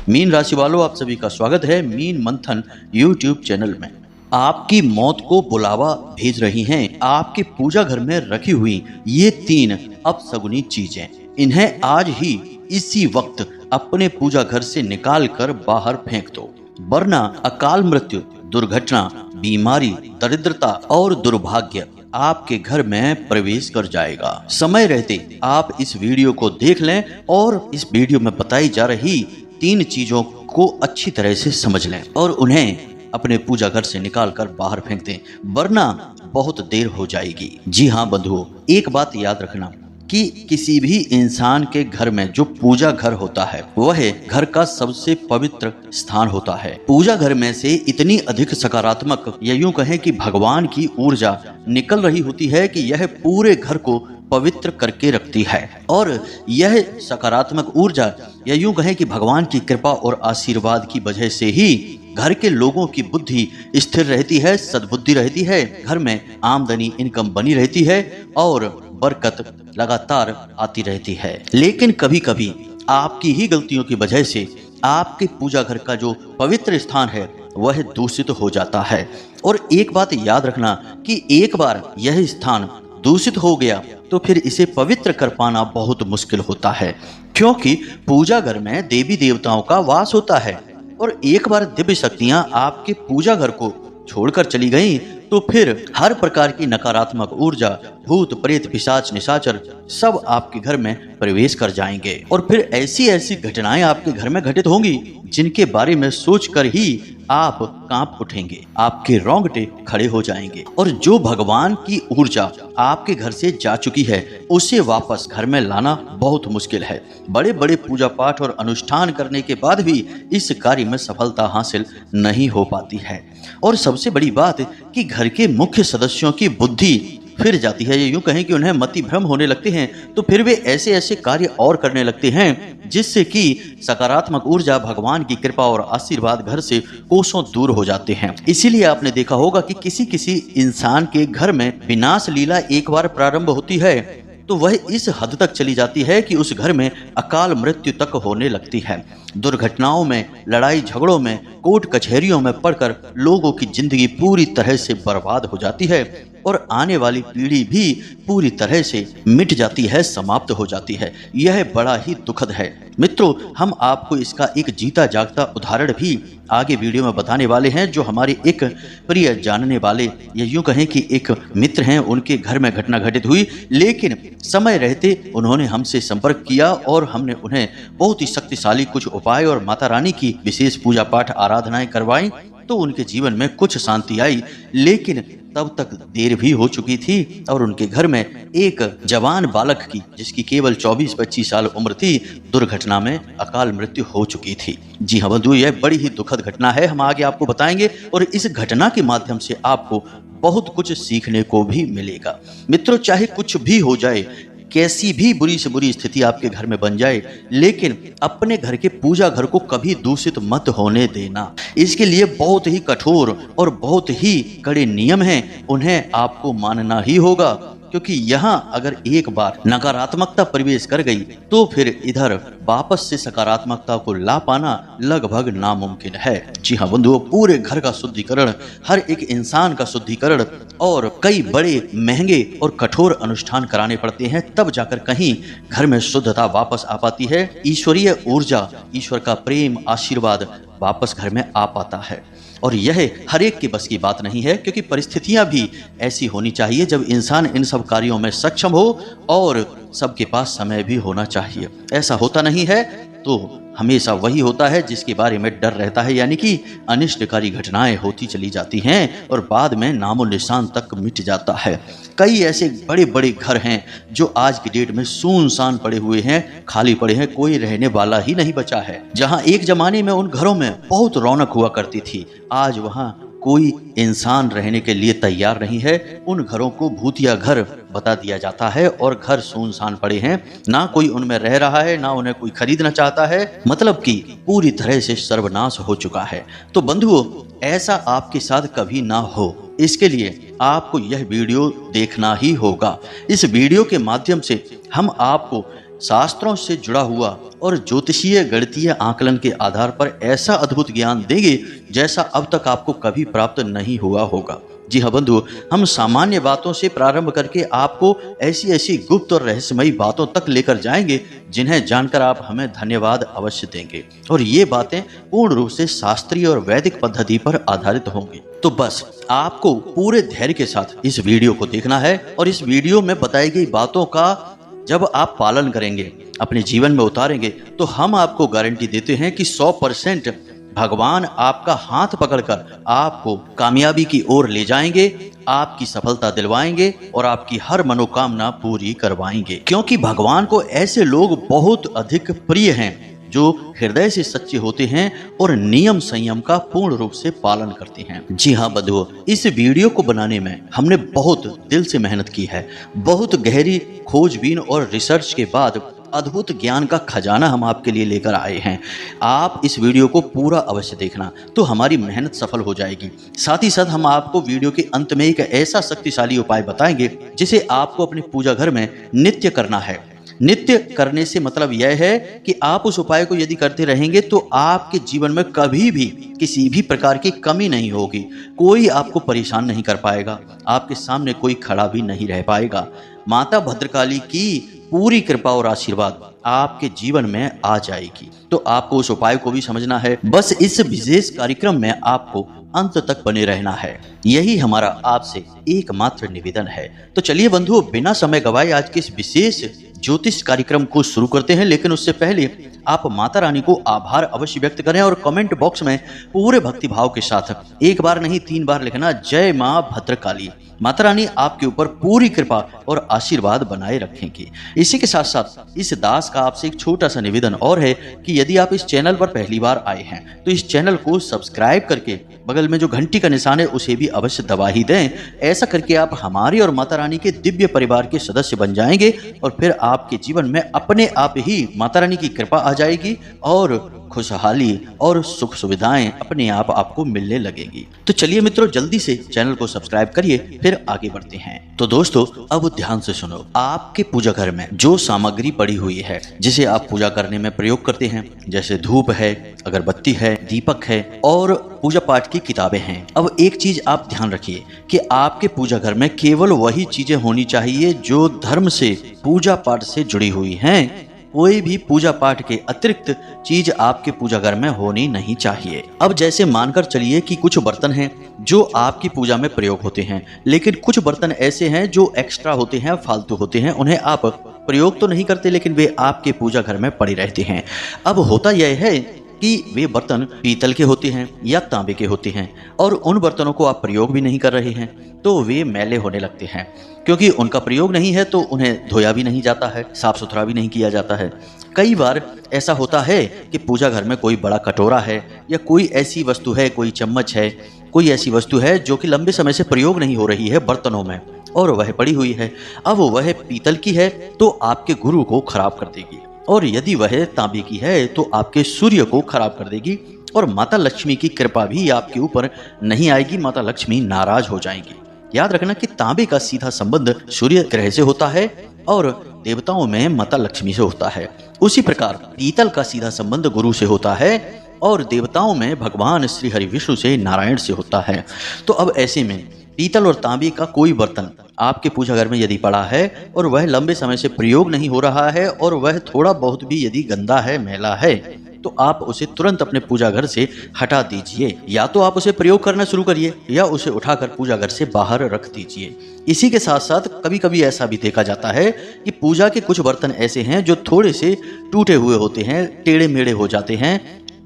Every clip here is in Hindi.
मीन राशि वालों, आप सभी का स्वागत है मीन मंथन यूट्यूब चैनल में। आपकी मौत को बुलावा भेज रही हैं आपके पूजा घर में रखी हुई ये 3 अपशगुनी चीजें। इन्हें आज ही इसी वक्त अपने पूजा घर से निकाल कर बाहर फेंक दो, वरना अकाल मृत्यु, दुर्घटना, बीमारी, दरिद्रता और दुर्भाग्य आपके घर में प्रवेश कर जाएगा। समय रहते आप इस वीडियो को देख लें और इस वीडियो में बताई जा रही 3 चीजों को अच्छी तरह से समझ लें और उन्हें अपने पूजा घर से निकाल कर बाहर फेंक दें, वरना बहुत देर हो जाएगी। जी हाँ बंधुओं, एक बात याद रखना कि किसी भी इंसान के घर में जो पूजा घर होता है वह घर का सबसे पवित्र स्थान होता है। पूजा घर में से इतनी अधिक सकारात्मक या यूं कहें कि भगवान की ऊर्जा निकल रही होती है कि यह पूरे घर को पवित्र करके रखती है। और यह सकारात्मक ऊर्जा या यूं कहें कि भगवान की कृपा और आशीर्वाद की वजह से ही घर के लोगों की बुद्धि स्थिर रहती है, सद्बुद्धि रहती है, घर में आमदनी इनकम बनी रहती है और बरकत लगातार आती रहती है। लेकिन कभी कभी आपकी ही गलतियों की वजह से आपके पूजा घर का जो पवित्र स्थान है वह दूषित हो जाता है। और एक बात याद रखना कि एक बार यह स्थान दूषित हो गया तो फिर इसे पवित्र कर पाना बहुत मुश्किल होता है, क्योंकि पूजा घर में देवी देवताओं का वास होता है। और एक बार दिव्य शक्तियां आपके पूजा घर को छोड़कर चली गईं तो फिर हर प्रकार की नकारात्मक ऊर्जा, भूत प्रेत पिशाच निशाचर सब आपके घर में प्रवेश कर जाएंगे। और फिर ऐसी ऐसी घटनाएं आपके घर में घटित होंगी जिनके बारे में सोचकर ही आप कांप उठेंगे, आपके रोंगटे खड़े हो जाएंगे। और जो भगवान की ऊर्जा आपके घर से जा चुकी है उसे वापस घर में लाना बहुत मुश्किल है। बड़े बड़े पूजा पाठ और अनुष्ठान करने के बाद भी इस कार्य में सफलता हासिल नहीं हो पाती है। और सबसे बड़ी बात कि घर के मुख्य सदस्यों की बुद्धि फिर जाती है, यूं कहें कि उन्हें मति भ्रम होने लगते हैं, तो फिर वे ऐसे ऐसे कार्य और करने लगते हैं जिससे कि सकारात्मक ऊर्जा, भगवान की कृपा और आशीर्वाद घर से कोसों दूर हो जाते हैं। इसीलिए आपने देखा होगा कि किसी किसी इंसान के घर में विनाश लीला एक बार प्रारंभ होती है तो वह इस हद तक चली जाती है कि उस घर में अकाल मृत्यु तक होने लगती है। दुर्घटनाओं में, लड़ाई झगड़ों में, कोर्ट कचहरियों में पड़कर लोगों की जिंदगी पूरी तरह से बर्बाद हो जाती है और आने वाली पीढ़ी भी पूरी तरह से मिट जाती है, समाप्त हो जाती है। यह बड़ा ही दुखद है। मित्रों, हम आपको इसका एक जीता जागता उदाहरण भी आगे वीडियो में बताने वाले हैं, जो हमारे एक प्रिय जानने वाले या यूं कहें कि एक मित्र हैं, उनके घर में घटना घटित हुई। लेकिन समय रहते उन्होंने हमसे संपर्क किया और हमने उन्हें बहुत ही शक्तिशाली कुछ उपाय और माता रानी की विशेष पूजा पाठ आराधनाएं करवाई तो उनके जीवन में कुछ शांति आई। लेकिन तब तक देर भी हो चुकी थी और उनके घर में एक जवान बालक की, जिसकी केवल 24-25 साल उम्र थी, दुर्घटना में अकाल मृत्यु हो चुकी थी। जी हाँ बंधु, यह बड़ी ही दुखद घटना है, हम आगे आपको बताएंगे और इस घटना के माध्यम से आपको बहुत कुछ सीखने को भी मिलेगा। मित्रों, चाहे कुछ भी हो जाए, कैसी भी बुरी से बुरी स्थिति आपके घर में बन जाए, लेकिन अपने घर के पूजा घर को कभी दूषित मत होने देना। इसके लिए बहुत ही कठोर और बहुत ही कड़े नियम हैं, उन्हें आपको मानना ही होगा, क्योंकि यहाँ अगर एक बार नकारात्मकता प्रवेश कर गई तो फिर इधर वापस से सकारात्मकता को ला पाना लगभग नामुमकिन है। जी हाँ बंधुओं, पूरे घर का शुद्धिकरण, हर एक इंसान का शुद्धिकरण और कई बड़े महंगे और कठोर अनुष्ठान कराने पड़ते हैं, तब जाकर कहीं घर में शुद्धता वापस आ पाती है। ईश्वरीय ऊर्जा, ईश्वर का प्रेम, आशीर्वाद वापस घर में आ पाता है। और यह हर एक के बस की बात नहीं है, क्योंकि परिस्थितियां भी ऐसी होनी चाहिए जब इंसान इन सब कार्यों में सक्षम हो और सबके पास समय भी होना चाहिए। ऐसा होता नहीं है तो हमेशा वही होता है जिसके बारे में डर रहता है, यानी कि अनिष्टकारी घटनाएं होती चली जाती हैं और बाद में नामो निशान तक मिट जाता है। कई ऐसे बड़े बड़े घर हैं जो आज की डेट में सुनसान पड़े हुए हैं, खाली पड़े हैं, कोई रहने वाला ही नहीं बचा है। जहां एक जमाने में उन घरों में बहुत रौनक हुआ करती थी, आज वहां कोई इंसान रहने के लिए तैयार नहीं है। उन घरों को भूतिया घर बता दिया जाता है और घर सुनसान पड़े हैं, ना कोई उनमें रह रहा है, ना उन्हें कोई खरीदना चाहता है, मतलब कि पूरी तरह से सर्वनाश हो चुका है। तो बंधुओं, ऐसा आपके साथ कभी ना हो, इसके लिए आपको यह वीडियो देखना ही होगा। इस वीडियो के माध्यम से हम आपको शास्त्रों से जुड़ा हुआ और ज्योतिषीय गणितीय आकलन के आधार पर ऐसा अद्भुत ज्ञान देंगे जैसा अब तक आपको कभी प्राप्त नहीं हुआ होगा। जी हाँ बंधु, हम सामान्य बातों से प्रारंभ करके आपको ऐसी ऐसी गुप्त और रहस्यमयी बातों तक लेकर जाएंगे जिन्हें जानकर आप हमें धन्यवाद अवश्य देंगे। और ये बातें पूर्ण रूप से शास्त्रीय और वैदिक पद्धति पर आधारित होंगी। तो बस आपको पूरे धैर्य के साथ इस वीडियो को देखना है और इस वीडियो में बताई गई बातों का जब आप पालन करेंगे, अपने जीवन में उतारेंगे, तो हम आपको गारंटी देते हैं कि 100% भगवान आपका हाथ पकड़कर आपको कामयाबी की ओर ले जाएंगे, आपकी सफलता दिलवाएंगे और आपकी हर मनोकामना पूरी करवाएंगे। क्योंकि भगवान को ऐसे लोग बहुत अधिक प्रिय हैं जो हृदय से सच्चे होते हैं और नियम संयम का पूर्ण रूप से पालन करते हैं। जी हाँ बंधुओं, इस वीडियो को बनाने में हमने बहुत दिल से मेहनत की है। बहुत गहरी खोजबीन और रिसर्च के बाद अद्भुत ज्ञान का खजाना हम आपके लिए लेकर आए हैं। आप इस वीडियो को पूरा अवश्य देखना, तो हमारी मेहनत सफल हो जाएगी। साथ ही साथ हम आपको वीडियो के अंत में एक ऐसा शक्तिशाली उपाय बताएंगे जिसे आपको अपने पूजा घर में नित्य करना है। नित्य करने से मतलब यह है कि आप उस उपाय को यदि करते रहेंगे तो आपके जीवन में कभी भी किसी भी प्रकार की कमी नहीं होगी। कोई आपको परेशान नहीं कर पाएगा, आपके सामने कोई खड़ा भी नहीं रह पाएगा। माता भद्रकाली की पूरी कृपा और आशीर्वाद आपके जीवन में आ जाएगी। तो आपको उस उपाय को भी समझना है। बस इस विशेष कार्यक्रम में आपको अंत तक बने रहना है, यही हमारा आपसे एकमात्र निवेदन है। तो चलिए बंधुओं, बिना समय गवाए आज के इस विशेष ज्योतिष कार्यक्रम को शुरू करते हैं। लेकिन उससे पहले आप माता रानी को आभार अवश्य व्यक्त करें और कमेंट बॉक्स में पूरे भक्तिभाव के साथ एक बार नहीं 3 बार लिखना, जय मां भद्रकाली। माता रानी आपके ऊपर पूरी कृपा और आशीर्वाद बनाए रखेंगी। इसी के साथ साथ इस दास का आपसे एक छोटा सा निवेदन और है कि यदि आप इस चैनल पर पहली बार आए हैं तो इस चैनल को सब्सक्राइब करके बगल में जो घंटी का निशान है उसे भी अवश्य दबा ही दें। ऐसा करके आप हमारे और माता रानी के दिव्य परिवार के सदस्य बन जाएंगे और फिर आपके जीवन में अपने आप ही माता रानी की कृपा आ जाएगी और खुशहाली और सुख सुविधाएं अपने आप आपको मिलने लगेंगी। तो चलिए मित्रों, जल्दी से चैनल को सब्सक्राइब करिए, फिर आगे बढ़ते हैं। तो दोस्तों, अब ध्यान से सुनो। आपके पूजा घर में जो सामग्री पड़ी हुई है जिसे आप पूजा करने में प्रयोग करते हैं, जैसे धूप है, अगरबत्ती है, दीपक है और पूजा पाठ की किताबें हैं। अब एक चीज आप ध्यान रखिए कि आपके पूजा घर में केवल वही चीजें होनी चाहिए जो धर्म से, पूजा पाठ से जुड़ी हुई हैं। कोई भी पूजा पाठ के अतिरिक्त चीज आपके पूजा घर में होनी नहीं चाहिए। अब जैसे मानकर चलिए कि कुछ बर्तन हैं जो आपकी पूजा में प्रयोग होते हैं, लेकिन कुछ बर्तन ऐसे हैं जो एक्स्ट्रा होते हैं, फालतू होते हैं। उन्हें आप प्रयोग तो नहीं करते लेकिन वे आपके पूजा घर में पड़े रहते हैं। अब होता यह है कि वे बर्तन पीतल के होते हैं या तांबे के होते हैं और उन बर्तनों को आप प्रयोग भी नहीं कर रहे हैं तो वे मैले होने लगते हैं। क्योंकि उनका प्रयोग नहीं है तो उन्हें धोया भी नहीं जाता है, साफ सुथरा भी नहीं किया जाता है। कई बार ऐसा होता है कि पूजा घर में कोई बड़ा कटोरा है या कोई ऐसी वस्तु है, कोई चम्मच है, कोई ऐसी वस्तु है जो कि लंबे समय से प्रयोग नहीं हो रही है बर्तनों में और वह पड़ी हुई है। अब वह पीतल की है तो आपके गुरु को खराब कर देगी और यदि वह तांबे की है तो आपके सूर्य को खराब कर देगी और माता लक्ष्मी की कृपा भी आपके ऊपर नहीं आएगी। माता लक्ष्मी नाराज हो जाएंगी। याद रखना कि तांबे का सीधा संबंध सूर्य ग्रह से होता है और देवताओं में माता लक्ष्मी से होता है। उसी प्रकार पीतल का सीधा संबंध गुरु से होता है और देवताओं में भगवान श्री हरि विष्णु से, नारायण से होता है। तो अब ऐसे में पीतल और तांबे का कोई बर्तन आपके पूजा घर में यदि पड़ा है और वह लंबे समय से प्रयोग नहीं हो रहा है और वह थोड़ा बहुत भी यदि गंदा है, मैला है, तो आप उसे तुरंत अपने पूजा घर से हटा दीजिए। या तो आप उसे प्रयोग करना शुरू करिए या उसे उठाकर पूजा घर से बाहर रख दीजिए। इसी के साथ साथ कभी कभी ऐसा भी देखा जाता है कि पूजा के कुछ बर्तन ऐसे हैं जो थोड़े से टूटे हुए होते हैं, टेढ़े मेढ़े हो जाते हैं,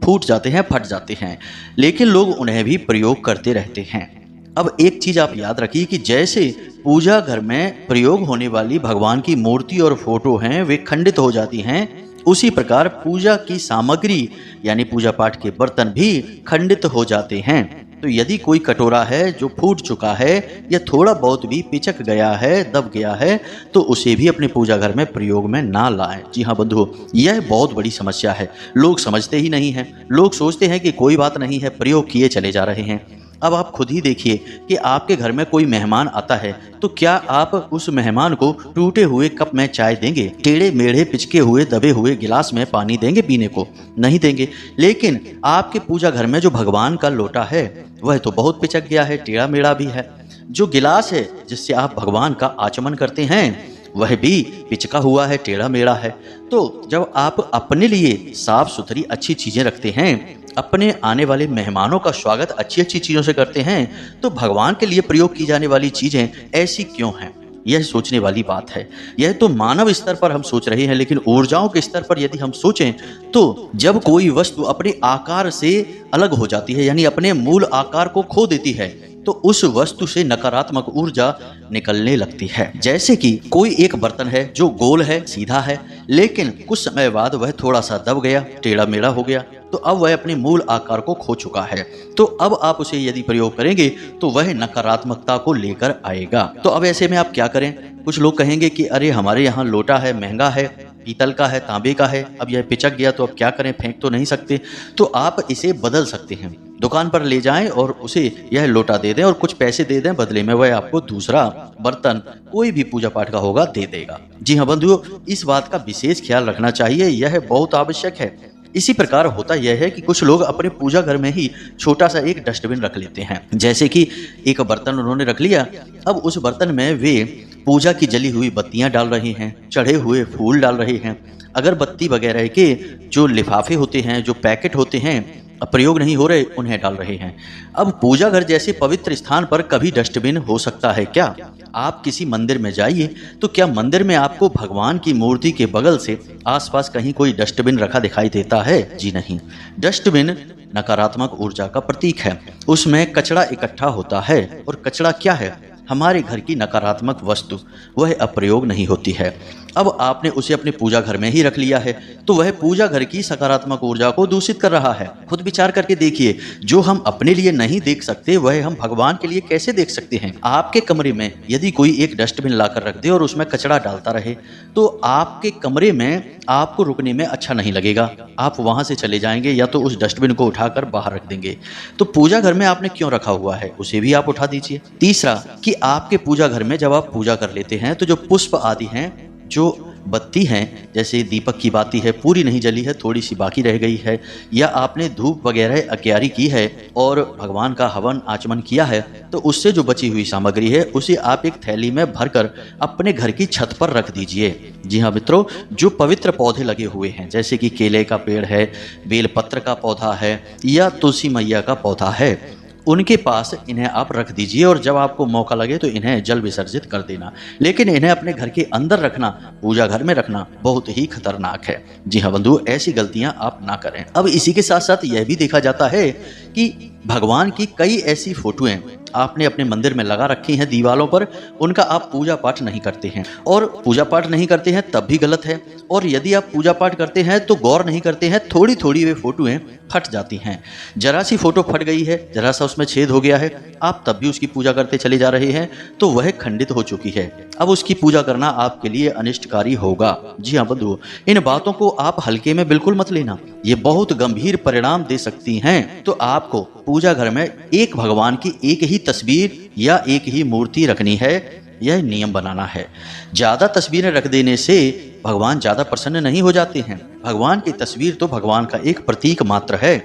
फूट जाते हैं, फट जाते हैं, लेकिन लोग उन्हें भी प्रयोग करते रहते हैं। अब एक चीज आप याद रखिए कि जैसे पूजा घर में प्रयोग होने वाली भगवान की मूर्ति और फोटो हैं वे खंडित हो जाती हैं, उसी प्रकार पूजा की सामग्री यानी पूजा पाठ के बर्तन भी खंडित हो जाते हैं। तो यदि कोई कटोरा है जो फूट चुका है या थोड़ा बहुत भी पिचक गया है, दब गया है, तो उसे भी अपने पूजा घर में प्रयोग में ना लाएं। जी हाँ बंधुओं, यह बहुत बड़ी समस्या है। लोग समझते ही नहीं हैं। लोग सोचते हैं कि कोई बात नहीं है, प्रयोग किए चले जा रहे हैं। अब आप खुद ही देखिए कि आपके घर में कोई मेहमान आता है तो क्या आप उस मेहमान को टूटे हुए कप में चाय देंगे, टेढ़े मेढ़े पिचके हुए दबे हुए गिलास में पानी देंगे पीने को? नहीं देंगे। लेकिन आपके पूजा घर में जो भगवान का लोटा है वह तो बहुत पिचक गया है, टेढ़ा मेढ़ा भी है। जो गिलास है जिससे आप भगवान का आचमन करते हैं वह भी पिचका हुआ है, टेढ़ा मेढ़ा है। तो जब आप अपने लिए साफ सुथरी अच्छी चीजें रखते हैं, अपने आने वाले मेहमानों का स्वागत अच्छी अच्छी चीजों से करते हैं, तो भगवान के लिए प्रयोग की जाने वाली चीजें ऐसी क्यों हैं? यह सोचने वाली बात है। यह तो मानव स्तर पर हम सोच रहे हैं, लेकिन ऊर्जाओं के स्तर पर यदि हम सोचें तो जब कोई वस्तु अपने आकार से अलग हो जाती है, यानी अपने मूल आकार को खो देती है, तो उस वस्तु से नकारात्मक ऊर्जा निकलने लगती है। जैसे कि कोई एक बर्तन है जो गोल है, सीधा है, लेकिन कुछ समय बाद वह थोड़ा सा दब गया, टेढ़ा मेढ़ा हो गया, तो अब वह अपने मूल आकार को खो चुका है। तो अब आप उसे यदि प्रयोग करेंगे तो वह नकारात्मकता को लेकर आएगा। तो अब ऐसे में आप क्या करें? कुछ लोग कहेंगे कि अरे हमारे यहाँ लोटा है, महंगा है, पीतल का है, तांबे का है, अब यह पिचक गया तो अब क्या करें, फेंक तो नहीं सकते। तो आप इसे बदल सकते हैं, दुकान पर ले जाएं और उसे यह लोटा दे दें और कुछ पैसे दे दें, बदले में वह आपको दूसरा बर्तन कोई भी पूजा पाठ का होगा दे देगा। जी हाँ बंधुओं, इस बात का विशेष ख्याल रखना चाहिए, यह बहुत आवश्यक है। इसी प्रकार होता यह है कि कुछ लोग अपने पूजा घर में ही छोटा सा एक डस्टबिन रख लेते हैं। जैसे कि एक बर्तन उन्होंने रख लिया, अब उस बर्तन में वे पूजा की जली हुई बत्तियां डाल रहे हैं, चढ़े हुए फूल डाल रहे हैं, अगरबत्ती वगैरह के जो लिफाफे होते हैं, जो पैकेट होते हैं प्रयोग नहीं हो रहे, उन्हें डाल रहे हैं। अब पूजा घर जैसे पवित्र स्थान पर कभी डस्टबिन हो सकता है क्या? आप किसी मंदिर में जाइए तो क्या मंदिर में आपको भगवान की मूर्ति के बगल से आसपास कहीं कोई डस्टबिन रखा दिखाई देता है? जी नहीं। डस्टबिन नकारात्मक ऊर्जा का प्रतीक है, उसमें कचरा इकट्ठा होता है, और कचरा क्या है? हमारे घर की नकारात्मक वस्तु, वह अप्रयोग नहीं होती है। अब आपने उसे अपने पूजा घर में ही रख लिया है तो वह पूजा घर की सकारात्मक ऊर्जा को दूषित कर रहा है। खुद विचार करके देखिए, जो हम अपने लिए नहीं देख सकते वह हम भगवान के लिए कैसे देख सकते हैं? आपके कमरे में यदि कोई एक डस्टबिन लाकर रख दे और उसमें कचरा डालता रहे तो आपके कमरे में आपको रुकने में अच्छा नहीं लगेगा, आप वहां से चले जाएंगे या तो उस डस्टबिन को उठाकर बाहर रख देंगे। तो पूजा घर में आपने क्यों रखा हुआ है, उसे भी आप उठा दीजिए। तीसरा कि आपके पूजा घर में जब आप पूजा कर लेते हैं तो जो पुष्प आदि हैं, जो बत्ती हैं, जैसे दीपक की बाती है, पूरी नहीं जली है, थोड़ी सी बाकी रह गई है, या आपने धूप वगैरह अग्यारी की है और भगवान का हवन आचमन किया है, तो उससे जो बची हुई सामग्री है उसे आप एक थैली में भरकर अपने घर की छत पर रख दीजिए। जी हाँ मित्रों, जो पवित्र पौधे लगे हुए हैं, जैसे कि केले का पेड़ है, बेलपत्र का पौधा है, या तुलसी मैया का पौधा है, उनके पास इन्हें आप रख दीजिए और जब आपको मौका लगे तो इन्हें जल विसर्जित कर देना। लेकिन इन्हें अपने घर के अंदर रखना, पूजा घर में रखना बहुत ही खतरनाक है। जी हाँ बंधु, ऐसी गलतियां आप ना करें। अब इसी के साथ साथ यह भी देखा जाता है कि भगवान की कई ऐसी फोटोएं आपने अपने मंदिर में लगा रखी हैं दीवारों पर, उनका आप पूजा पाठ नहीं करते हैं, और पूजा पाठ नहीं करते हैं तब भी गलत है, और यदि आप पूजा पाठ करते हैं तो गौर नहीं करते हैं, थोड़ी थोड़ी वे फोटोएं फट जाती हैं। जरा सी फोटो फट गई है, जरा सा उसमें छेद हो गया है, आप तब भी उसकी पूजा करते चले जा रहे हैं, तो वह खंडित हो चुकी है। अब उसकी पूजा करना आपके लिए अनिष्टकारी होगा। जी हाँ बंधुओं, इन बातों को आप हल्के में बिल्कुल मत लेना, ये बहुत गंभीर परिणाम दे सकती हैं। तो आपको पूजा घर में एक भगवान की एक ही तस्वीर या एक ही मूर्ति रखनी है, यह नियम बनाना है। ज्यादा तस्वीरें रख देने से भगवान ज्यादा प्रसन्न नहीं हो जाते हैं। भगवान की तस्वीर तो भगवान का एक प्रतीक मात्र है,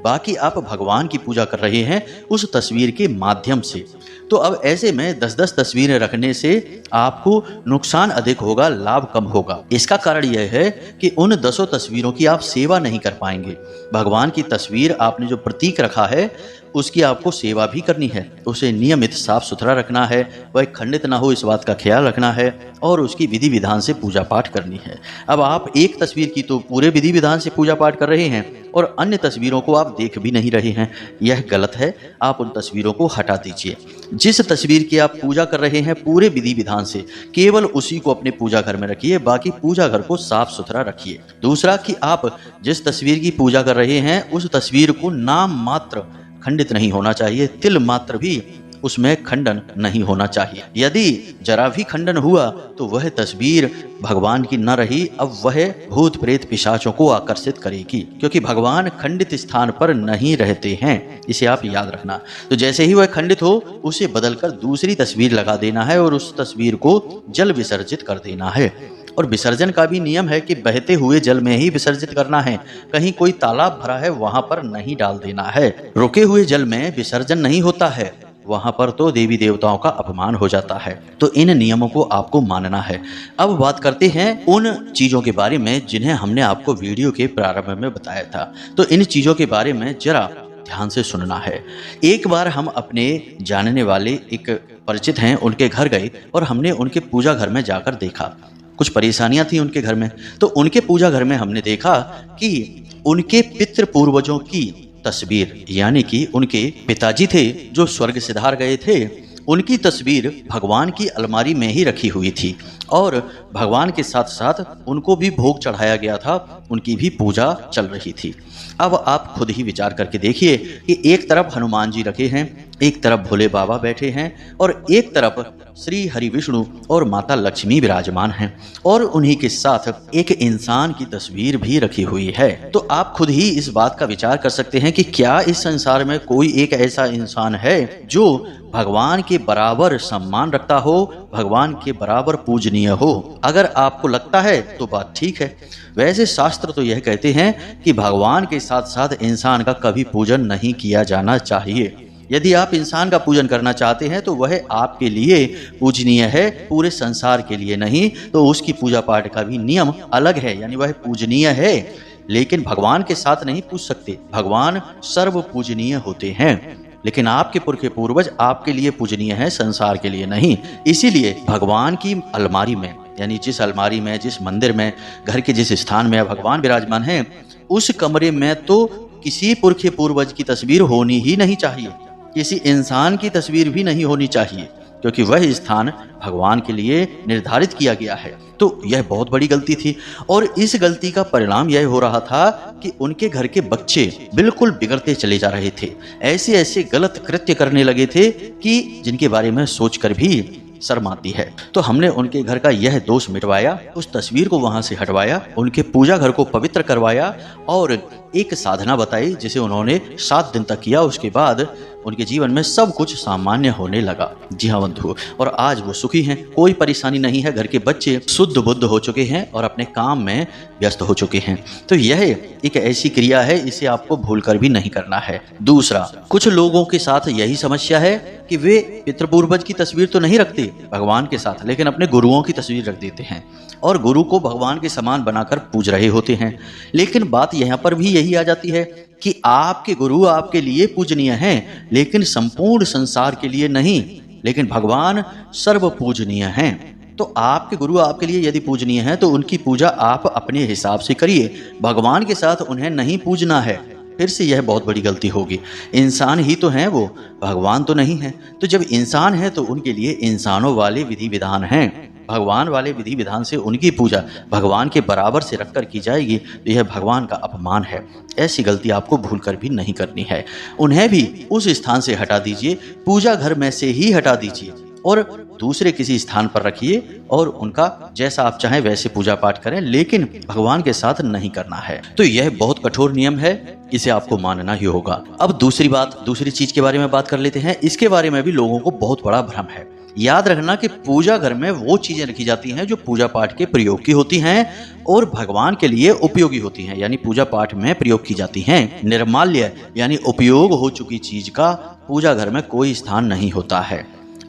बाकी आप भगवान की पूजा कर रहे हैं उस तस्वीर के माध्यम से। तो अब ऐसे में 10-10 तस्वीरें रखने से आपको नुकसान अधिक होगा, लाभ कम होगा। इसका कारण यह है कि उन 10 तस्वीरों की आप सेवा नहीं कर पाएंगे। भगवान की तस्वीर आपने जो प्रतीक रखा है उसकी आपको सेवा भी करनी है, उसे नियमित साफ सुथरा रखना है, वह खंडित ना हो इस बात का ख्याल रखना है, और उसकी विधि विधान से पूजा पाठ करनी है। अब आप एक तस्वीर की तो पूरे विधि विधान से पूजा पाठ कर रहे हैं और अन्य तस्वीरों को आप देख भी नहीं रहे हैं, यह गलत है। आप उन तस्वीरों को हटा दीजिए। जिस तस्वीर की आप पूजा कर रहे हैं पूरे विधि विधान से, केवल उसी को अपने पूजा घर में रखिए, बाकी पूजा घर को साफ सुथरा रखिए। दूसरा कि आप जिस तस्वीर की पूजा कर रहे हैं उस तस्वीर को नाम मात्र खंडित नहीं होना चाहिए, तिल मात्र भी उसमें खंडन नहीं होना चाहिए। यदि जरा भी खंडन हुआ तो वह तस्वीर भगवान की न रही, अब वह भूत प्रेत पिशाचों को आकर्षित करेगी, क्योंकि भगवान खंडित स्थान पर नहीं रहते हैं, इसे आप याद रखना। तो जैसे ही वह खंडित हो उसे बदलकर दूसरी तस्वीर लगा देना है और उस तस्वीर को जल विसर्जित कर देना है। और विसर्जन का भी नियम है कि बहते हुए जल में ही विसर्जित करना है, कहीं कोई तालाब भरा है वहां पर नहीं डाल देना है। रुके हुए जल में विसर्जन नहीं होता है, वहां पर तो देवी देवताओं का अपमान हो जाता है। तो इन नियमों को आपको मानना है। अब बात करते हैं उन चीजों के बारे में जिन्हें हमने आपको वीडियो के प्रारंभ में बताया था। तो इन चीजों के बारे में जरा ध्यान से सुनना है। एक बार हम अपने जानने वाले एक परिचित हैं, उनके घर गए और हमने उनके पूजा घर में जाकर देखा। कुछ परेशानियां थी उनके घर में, तो उनके पूजा घर में हमने देखा कि उनके पितृ पूर्वजों की तस्वीर, यानी कि उनके पिताजी थे जो स्वर्ग सिधार गए थे, उनकी तस्वीर भगवान की अलमारी में ही रखी हुई थी और भगवान के साथ साथ उनको भी भोग चढ़ाया गया था, उनकी भी पूजा चल रही थी। अब आप खुद ही विचार करके देखिए कि एक तरफ हनुमान जी रखे हैं, एक तरफ भोले बाबा बैठे हैं और एक तरफ श्री हरि विष्णु और माता लक्ष्मी विराजमान हैं और उन्हीं के साथ एक इंसान की तस्वीर भी रखी हुई है। तो आप खुद ही इस बात का विचार कर सकते हैं कि क्या इस संसार में कोई एक ऐसा इंसान है जो भगवान के बराबर सम्मान रखता हो, भगवान के बराबर पूजनीय हो। अगर आपको लगता है तो बात ठीक है। वैसे शास्त्र तो यह कहते हैं कि भगवान के साथ साथ इंसान का कभी पूजन नहीं किया जाना चाहिए। यदि आप इंसान का पूजन करना चाहते हैं तो वह आपके लिए पूजनीय है, पूरे संसार के लिए नहीं। तो उसकी पूजा पाठ का भी नियम अलग है, यानी वह पूजनीय है, लेकिन भगवान के साथ नहीं पूज सकते। भगवान सर्व पूजनीय होते हैं, लेकिन आपके पुरखे पूर्वज आपके लिए पूजनीय है, संसार के लिए नहीं। इसीलिए भगवान की अलमारी में, यानी जिस अलमारी में, जिस मंदिर में, घर के जिस स्थान में भगवान विराजमान हैं, उस कमरे में तो किसी पुरखे पूर्वज की तस्वीर होनी ही नहीं चाहिए, किसी इंसान की तस्वीर भी नहीं होनी चाहिए, क्योंकि वह स्थान भगवान के लिए निर्धारित किया गया है। तो यह बहुत बड़ी गलती थी और इस गलती का परिणाम यह हो रहा था कि उनके घर के बच्चे बिल्कुल बिगड़ते चले जा रहे थे, ऐसे ऐसे गलत कृत्य करने लगे थे कि जिनके बारे में सोचकर भी शर्म आती है। तो हमने उनके घर का यह दोष मिटवाया, उस तस्वीर को वहां से हटवाया, उनके पूजा घर को पवित्र करवाया और एक साधना बताई जिसे उन्होंने 7 दिन तक किया। उसके बाद उनके जीवन में सब कुछ सामान्य होने लगा। जी हाँ बंधु, और आज वो सुखी हैं, कोई परेशानी नहीं है। घर के बच्चे शुद्ध बुद्ध हो चुके हैं और अपने काम में व्यस्त हो चुके हैं। तो यह एक ऐसी क्रिया है, इसे आपको भूलकर भी नहीं करना है। दूसरा, कुछ लोगों के साथ यही समस्या है कि वे पितृपूर्वज की तस्वीर तो नहीं रखते भगवान के साथ, लेकिन अपने गुरुओं की तस्वीर रख देते हैं और गुरु को भगवान के समान बनाकर पूज रहे होते हैं। लेकिन बात यहाँ पर भी यही आ जाती है कि आपके गुरु आपके लिए पूजनीय हैं, लेकिन संपूर्ण संसार के लिए नहीं। लेकिन भगवान सर्व पूजनीय हैं। तो आपके गुरु आपके लिए यदि पूजनीय हैं तो उनकी पूजा आप अपने हिसाब से करिए, भगवान के साथ उन्हें नहीं पूजना है। फिर से यह बहुत बड़ी गलती होगी। इंसान ही तो हैं वो, भगवान तो नहीं है। तो जब इंसान है तो उनके लिए इंसानों वाले विधि विधान हैं, भगवान वाले विधि विधान से उनकी पूजा भगवान के बराबर से रखकर की जाएगी तो यह भगवान का अपमान है। ऐसी गलती आपको भूलकर भी नहीं करनी है। उन्हें भी उस स्थान से हटा दीजिए, पूजा घर में से ही हटा दीजिए और दूसरे किसी स्थान पर रखिए और उनका जैसा आप चाहें वैसे पूजा पाठ करें, लेकिन भगवान के साथ नहीं करना है। तो यह बहुत कठोर नियम है, इसे आपको मानना ही होगा। अब दूसरी चीज के बारे में बात कर लेते हैं। इसके बारे में भी लोगों को बहुत बड़ा भ्रम है। याद रखना कि पूजा घर में वो चीजें रखी जाती हैं जो पूजा पाठ के प्रयोग की होती हैं और भगवान के लिए उपयोगी होती हैं, यानी पूजा पाठ में प्रयोग की जाती हैं। निर्माल्य यानी उपयोग हो चुकी चीज का पूजा घर में कोई स्थान नहीं होता है।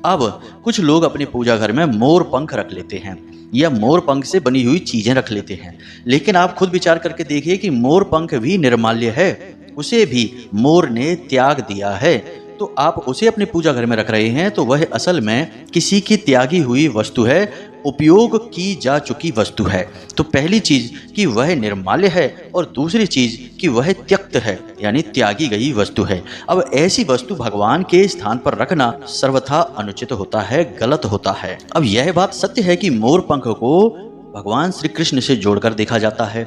अब कुछ लोग अपने पूजा घर में मोर पंख रख लेते हैं या मोर पंख से बनी हुई चीजें रख लेते हैं, लेकिन आप खुद विचार करके देखिए कि मोर पंख भी निर्माल्य है, उसे भी मोर ने त्याग दिया है। तो आप उसे अपने पूजा घर में रख रहे हैं तो वह असल में किसी की त्यागी हुई वस्तु है, उपयोग की जा चुकी वस्तु है। तो पहली चीज कि वह निर्माल्य है और दूसरी चीज कि वह त्यक्त है, यानी त्यागी गई वस्तु है। अब ऐसी वस्तु भगवान के स्थान पर रखना सर्वथा अनुचित होता है, गलत होता है। अब यह बात सत्य है कि मोर पंख को भगवान श्री कृष्ण से जोड़कर देखा जाता है,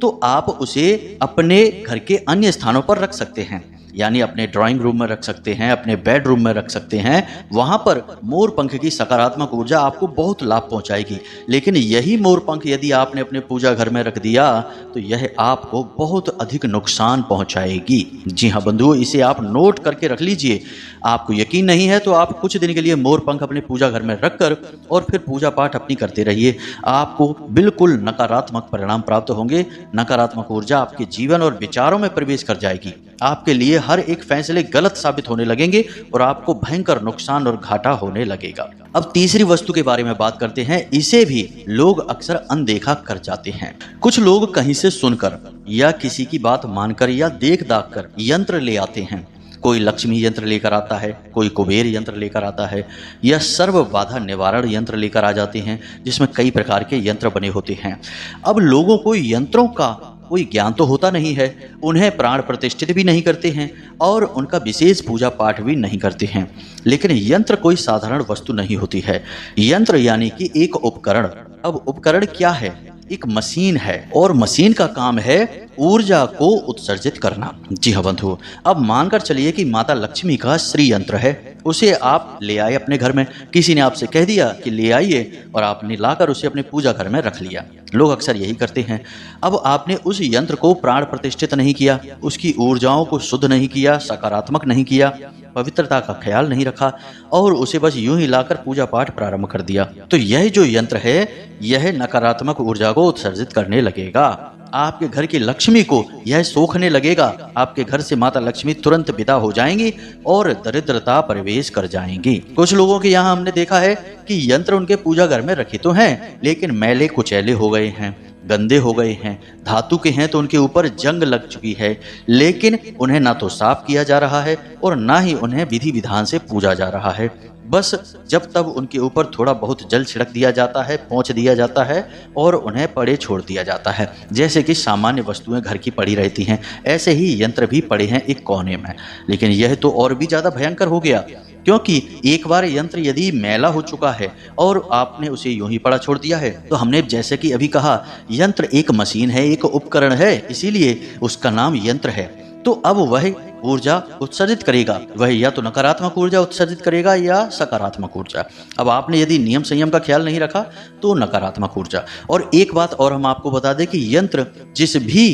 तो आप उसे अपने घर के अन्य स्थानों पर रख सकते हैं। यानी अपने ड्राइंग रूम में रख सकते हैं, अपने बेडरूम में रख सकते हैं। वहाँ पर मोर पंख की सकारात्मक ऊर्जा आपको बहुत लाभ पहुँचाएगी। लेकिन यही मोर पंख यदि आपने अपने पूजा घर में रख दिया तो यह आपको बहुत अधिक नुकसान पहुँचाएगी। जी हाँ बंधुओं, इसे आप नोट करके रख लीजिए। आपको यकीन नहीं है तो आप कुछ दिन के लिए मोर पंख अपने पूजा घर में रखकर और फिर पूजा पाठ अपनी करते रहिए। आपको बिल्कुल नकारात्मक परिणाम प्राप्त होंगे। नकारात्मक ऊर्जा आपके जीवन और विचारों में प्रवेश कर जाएगी। आपके लिए हर एक फैसले गलत साबित होने लगेंगे और आपको भयंकर नुकसान और घाटा होने लगेगा। अब तीसरी वस्तु के बारे में बात करते हैं। इसे भी लोग अक्सर अनदेखा कर जाते हैं। कुछ लोग कहीं से सुनकर या किसी की बात मानकर या देख दाख कर यंत्र ले आते हैं। कोई लक्ष्मी यंत्र लेकर आता है, कोई कुबेर यंत्र लेकर आता है, या सर्व बाधा निवारण यंत्र लेकर आ जाते हैं, जिसमें कई प्रकार के यंत्र बने होते हैं। अब लोगों को यंत्रों का कोई ज्ञान तो होता नहीं है, उन्हें प्राण प्रतिष्ठित भी नहीं करते हैं और उनका विशेष पूजा पाठ भी नहीं करते हैं। लेकिन यंत्र कोई साधारण वस्तु नहीं होती है। यंत्र यानी कि एक उपकरण। अब उपकरण क्या है? एक मशीन है और मशीन का काम है ऊर्जा को उत्सर्जित करना। जी हाँ बंधु, अब मानकर चलिए कि माता लक्ष्मी का श्री यंत्र है, उसे आप ले आए अपने घर में। किसी ने आपसे कह दिया कि ले आइए और आपने लाकर उसे अपने पूजा घर में रख लिया। लोग अक्सर यही करते हैं। अब आपने उस यंत्र को प्राण प्रतिष्ठित नहीं किया, उसकी ऊर्जाओं को शुद्ध नहीं किया, सकारात्मक नहीं किया, पवित्रता का ख्याल नहीं रखा और उसे बस यूं ही लाकर पूजा पाठ प्रारंभ कर दिया, तो यह जो यंत्र है यह नकारात्मक ऊर्जा को उत्सर्जित करने लगेगा। आपके घर की लक्ष्मी को यह सोखने लगेगा। आपके घर से माता लक्ष्मी तुरंत विदा हो जाएंगी और दरिद्रता प्रवेश कर जाएंगी। कुछ लोगों के यहाँ हमने देखा है कि यंत्र उनके पूजा घर में रखे तो हैं, लेकिन मैले कुचैले हो गए हैं, गंदे हो गए हैं। धातु के हैं तो उनके ऊपर जंग लग चुकी है, लेकिन उन्हें ना तो साफ किया जा रहा है और ना ही उन्हें विधि विधान से पूजा जा रहा है। बस जब तब उनके ऊपर थोड़ा बहुत जल छिड़क दिया जाता है, पोंछ दिया जाता है और उन्हें पड़े छोड़ दिया जाता है, जैसे कि सामान्य वस्तुएं घर की पड़ी रहती हैं। ऐसे ही यंत्र भी पड़े हैं एक कोने में। लेकिन यह तो और भी ज़्यादा भयंकर हो गया, क्योंकि एक बार यंत्र यदि मैला हो चुका है और आपने उसे यूं ही पड़ा छोड़ दिया है, तो हमने जैसे कि अभी कहा यंत्र एक मशीन है, एक उपकरण है, इसीलिए उसका नाम यंत्र है। तो अब वह ऊर्जा उत्सर्जित करेगा, वह या तो नकारात्मक ऊर्जा उत्सर्जित करेगा या सकारात्मक ऊर्जा। अब आपने यदि नियम संयम का ख्याल नहीं रखा तो नकारात्मक ऊर्जा। और एक बात और हम आपको बता दें कि यंत्र जिस भी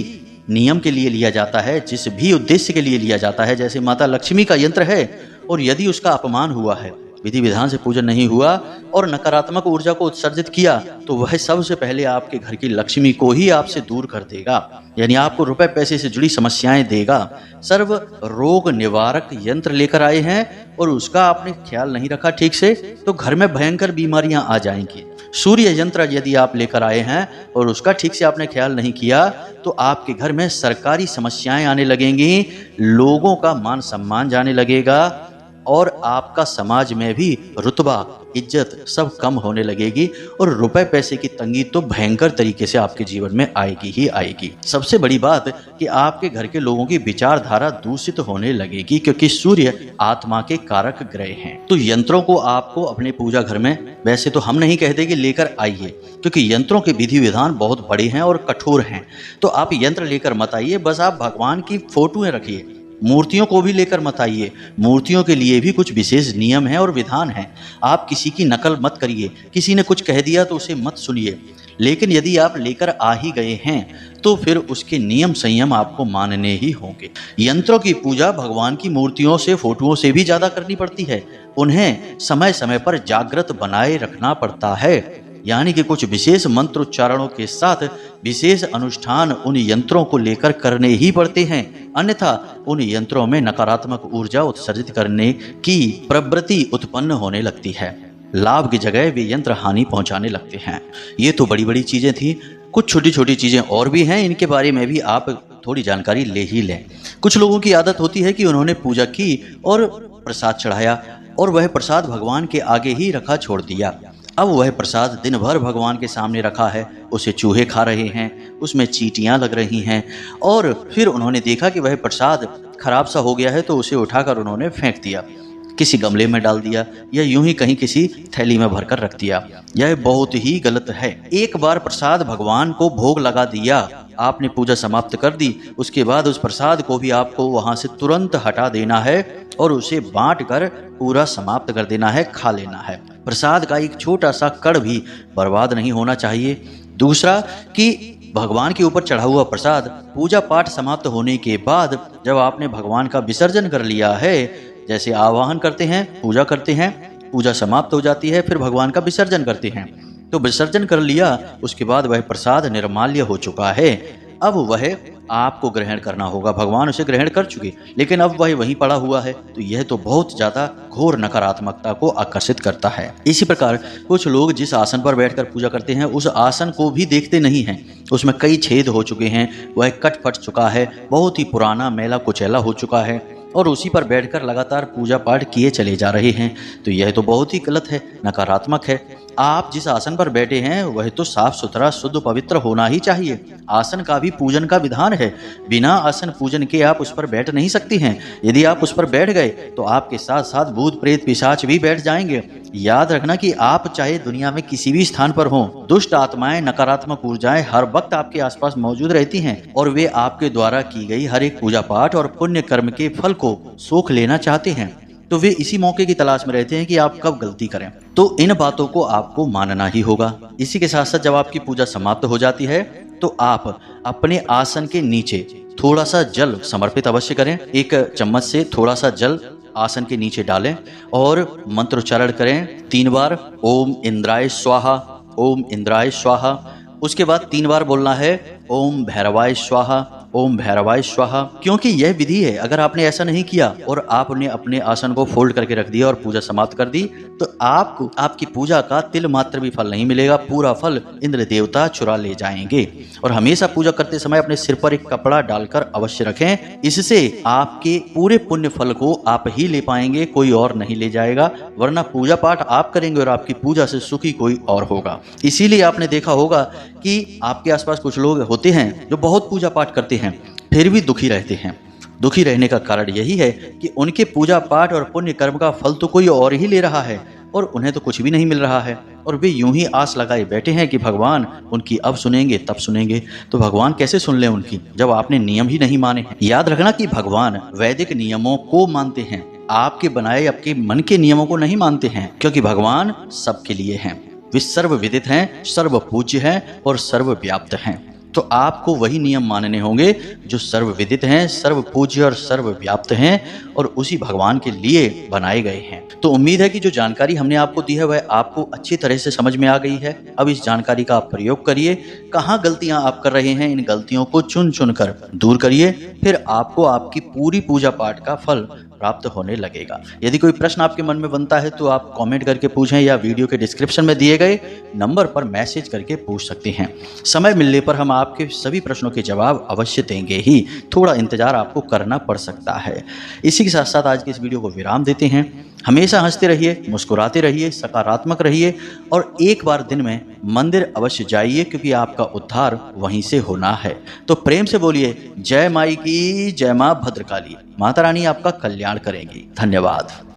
नियम के लिए लिया जाता है, जिस भी उद्देश्य के लिए लिया जाता है, जैसे माता लक्ष्मी का यंत्र है, और यदि उसका अपमान हुआ है, विधि विधान से पूजन नहीं हुआ और नकारात्मक ऊर्जा को उत्सर्जित किया, तो वह सबसे पहले आपके घर की लक्ष्मी को ही आपसे दूर कर देगा, यानी आपको रुपए पैसे से जुड़ी समस्याएं देगा। सर्व रोग निवारक यंत्र लेकर आए हैं और उसका आपने ख्याल नहीं रखा ठीक से, तो घर में भयंकर बीमारियां आ जाएंगी। सूर्य यंत्र यदि आप लेकर आए हैं और उसका ठीक से आपने ख्याल नहीं किया, तो आपके घर में सरकारी समस्याएं आने लगेंगी, लोगों का मान सम्मान जाने लगेगा और आपका समाज में भी रुतबा, इज्जत सब कम होने लगेगी और रुपए पैसे की तंगी तो भयंकर तरीके से आपके जीवन में आएगी ही आएगी। सबसे बड़ी बात कि आपके घर के लोगों की विचारधारा दूषित होने लगेगी, क्योंकि सूर्य आत्मा के कारक ग्रह हैं। तो यंत्रों को आपको अपने पूजा घर में, वैसे तो हम नहीं कहते कि लेकर आइए, क्योंकि यंत्रों के विधि विधान बहुत बड़े हैं और कठोर हैं। तो आप यंत्र लेकर मत आइए, बस आप भगवान की फोटोएं रखिए। मूर्तियों को भी लेकर मत आइए, मूर्तियों के लिए भी कुछ विशेष नियम है और विधान है। आप किसी की नकल मत करिए, किसी ने कुछ कह दिया तो उसे मत सुनिए। लेकिन यदि आप लेकर आ ही गए हैं तो फिर उसके नियम संयम आपको मानने ही होंगे। यंत्रों की पूजा भगवान की मूर्तियों से, फोटोओं से भी ज्यादा करनी पड़ती है। उन्हें समय समय पर जागृत बनाए रखना पड़ता है, यानी कि कुछ विशेष मंत्र उच्चारणों के साथ विशेष अनुष्ठान उन यंत्रों को लेकर करने ही पड़ते हैं, अन्यथा उन यंत्रों में नकारात्मक ऊर्जा उत्सर्जित करने की प्रवृत्ति उत्पन्न होने लगती है। लाभ की जगह वे यंत्र हानि पहुंचाने लगते हैं। ये तो बड़ी बड़ी चीजें थी। कुछ छोटी छोटी चीजें और भी हैं, इनके बारे में भी आप थोड़ी जानकारी ले ही लें। कुछ लोगों की आदत होती है कि उन्होंने पूजा की और प्रसाद चढ़ाया और वह प्रसाद भगवान के आगे ही रखा छोड़ दिया। अब वह प्रसाद दिन भर भगवान के सामने रखा है, उसे चूहे खा रहे हैं, उसमें चींटियां लग रही हैं, और फिर उन्होंने देखा कि वह प्रसाद खराब सा हो गया है तो उसे उठाकर उन्होंने फेंक दिया। किसी गमले में डाल दिया या यूं ही कहीं किसी थैली में भरकर रख दिया। यह बहुत ही गलत है। एक बार प्रसाद भगवान को भोग लगा दिया, आपने पूजा समाप्त कर दी, उसके बाद उस प्रसाद को भी आपको वहां से तुरंत हटा देना है और उसे बांट कर पूरा समाप्त कर देना है, खा लेना है। प्रसाद का एक छोटा सा कण भी बर्बाद नहीं होना चाहिए। दूसरा कि भगवान के ऊपर चढ़ा हुआ प्रसाद पूजा पाठ समाप्त होने के बाद जब आपने भगवान का विसर्जन कर लिया है, जैसे आवाहन करते हैं, पूजा करते हैं, पूजा समाप्त हो जाती है, फिर भगवान का विसर्जन करते हैं, तो विसर्जन कर लिया, उसके बाद वह प्रसाद निर्माल्य हो चुका है। अब वह आपको ग्रहण करना होगा। भगवान उसे ग्रहण कर चुके, लेकिन अब वह वहीं पड़ा हुआ है, तो यह तो बहुत ज्यादा घोर नकारात्मकता को आकर्षित करता है। इसी प्रकार कुछ लोग जिस आसन पर बैठकर पूजा करते हैं उस आसन को भी देखते नहीं हैं, उसमें कई छेद हो चुके हैं, वह कट फट चुका है, बहुत ही पुराना मैला कुचैला हो चुका है और उसी पर बैठकर लगातार पूजा पाठ किए चले जा रहे हैं, तो यह तो बहुत ही गलत है, नकारात्मक है। आप जिस आसन पर बैठे हैं वह तो साफ सुथरा शुद्ध पवित्र होना ही चाहिए। आसन का भी पूजन का विधान है, बिना आसन पूजन के आप उस पर बैठ नहीं सकती हैं। यदि आप उस पर बैठ गए तो आपके साथ साथ भूत प्रेत पिशाच भी बैठ जाएंगे। याद रखना कि आप चाहे दुनिया में किसी भी स्थान पर हों, दुष्ट आत्माएं, नकारात्मक ऊर्जाएं हर वक्त आपके आसपास मौजूद रहती हैं और वे आपके द्वारा की गई हर एक पूजा पाठ और पुण्य कर्म के फल को सोख लेना चाहते हैं। तो वे इसी मौके की तलाश में रहते हैं कि आप कब गलती करें। तो इन बातों को आपको मानना ही होगा। इसी के साथ साथ जब आपकी पूजा समाप्त हो जाती है तो आप अपने आसन के नीचे थोड़ा सा जल समर्पित अवश्य करें। एक चम्मच से थोड़ा सा जल आसन के नीचे डालें और मंत्रोच्चारण करें 3 बार, ओम इंद्राय स्वाहा, ओम इंद्राय स्वाहा। उसके बाद 3 बार बोलना है ओम भैरवाय स्वाहा, ओम भैरवाय स्वाहा। क्योंकि यह विधि है, अगर आपने ऐसा नहीं किया और आपने अपने आसन को फोल्ड करके रख दिया और पूजा समाप्त कर दी तो आपको आपकी पूजा का तिल मात्र भी फल नहीं मिलेगा, पूरा फल इंद्र देवता चुरा ले जाएंगे। और हमेशा पूजा करते समय अपने सिर पर एक कपड़ा डालकर अवश्य रखें, इससे आपके पूरे पुण्य फल को आप ही ले पाएंगे, कोई और नहीं ले जाएगा। वरना पूजा पाठ आप करेंगे और आपकी पूजा से सुखी कोई और होगा। इसीलिए आपने देखा होगा कि आपके आसपास कुछ लोग होते हैं जो बहुत पूजा पाठ करते हैं फिर भी दुखी रहते हैं। दुखी रहने का कारण यही है कि उनके पूजा पाठ और पुण्य कर्म का फल तो कोई और ही ले रहा है और उन्हें तो कुछ भी नहीं मिल रहा है और वे यूं ही आस लगाए बैठे हैं कि भगवान उनकी अब सुनेंगे तब सुनेंगे। तो भगवान कैसे सुन ले उनकी जब आपने नियम ही नहीं माने हैं। याद रखना कि भगवान वैदिक नियमों को मानते हैं, आपके बनाए आपके मन के नियमों को नहीं मानते हैं, क्योंकि भगवान सबके लिए हैं। वे सर्व विदित हैं, सर्व पूज्य हैं और सर्वव्याप्त हैं। तो आपको वही नियम मानने होंगे जो सर्व विदित हैं, सर्व पूज्य और सर्व व्याप्त हैं और उसी भगवान के लिए बनाए गए हैं। तो उम्मीद है कि जो जानकारी हमने आपको दी है वह आपको अच्छी तरह से समझ में आ गई है। अब इस जानकारी का आप प्रयोग करिए, कहाँ गलतियां आप कर रहे हैं इन गलतियों को चुन चुन कर दूर करिए, फिर आपको आपकी पूरी पूजा पाठ का फल प्राप्त होने लगेगा। यदि कोई प्रश्न आपके मन में बनता है तो आप कमेंट करके पूछें या वीडियो के डिस्क्रिप्शन में दिए गए नंबर पर मैसेज करके पूछ सकते हैं। समय मिलने पर हम आपके सभी प्रश्नों के जवाब अवश्य देंगे ही, थोड़ा इंतजार आपको करना पड़ सकता है। इसी के साथ साथ आज के इस वीडियो को विराम देते हैं। हमेशा हंसते रहिए, मुस्कुराते रहिए, सकारात्मक रहिए और एक बार दिन में मंदिर अवश्य जाइए, क्योंकि आपका उद्धार वहीं से होना है। तो प्रेम से बोलिए जय माई की जय, माँ भद्रकाली। माता रानी आपका कल्याण करेंगी। धन्यवाद।